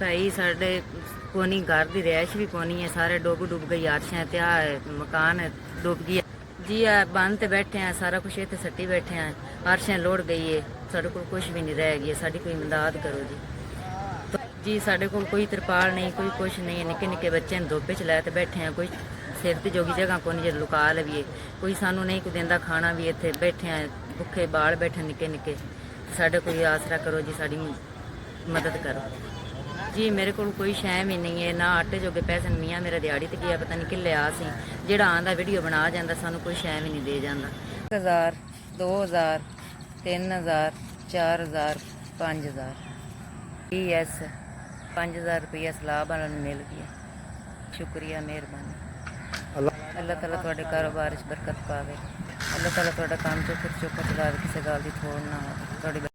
ਭਾਈ ਸਾਡੇ ਕੋਨੀ घर की रिहाइश भी कोनी है, सारे डुब गई, आरशें ते मकान डुब गई जी। बंद ते बैठे हैं, सारा कुछ इतने सट्टी बैठे हैं, आरशें लोड़ गई है, साढ़े को कुछ भी नहीं रह गई, साड़ी कोई इमदाद करो जी। तो जी साढ़े को कोई तिरपाल नहीं, कोई कुछ नहीं, निक्के निक्के बच्चे धोपे च लै बैठे हैं, कोई सिर ते जोगी जगह कोनी जो लुका लवीए, कोई सानू नहीं कोई देंदा खाना भी, इतने बैठे हैं भुखे बाल बैठे निक्के निक्के, साढ़े कोई आसरा करो जी, साड़ी मदद करो जी। मेरे को कोई शै भी नहीं है, ना आटे जोगे पैसे, मियाँ मेरा दिहाड़ी ते गया पता नहीं किल्ले आ सी, जेड़ा आंदा वीडियो बना जाता, सानू कोई शै भी नहीं दे जाता। 1000 2000 3000 4000 5000 PS 5000 रुपया सलाह वाला मिल गया। शुक्रिया, मेहरबानी। अल्लाह ताला तुहाडे कारोबार च बरकत पावे, अल्लाह ताला तुहाडा काम चौखा चलावे, किसी गल दी थोड़ ना हो।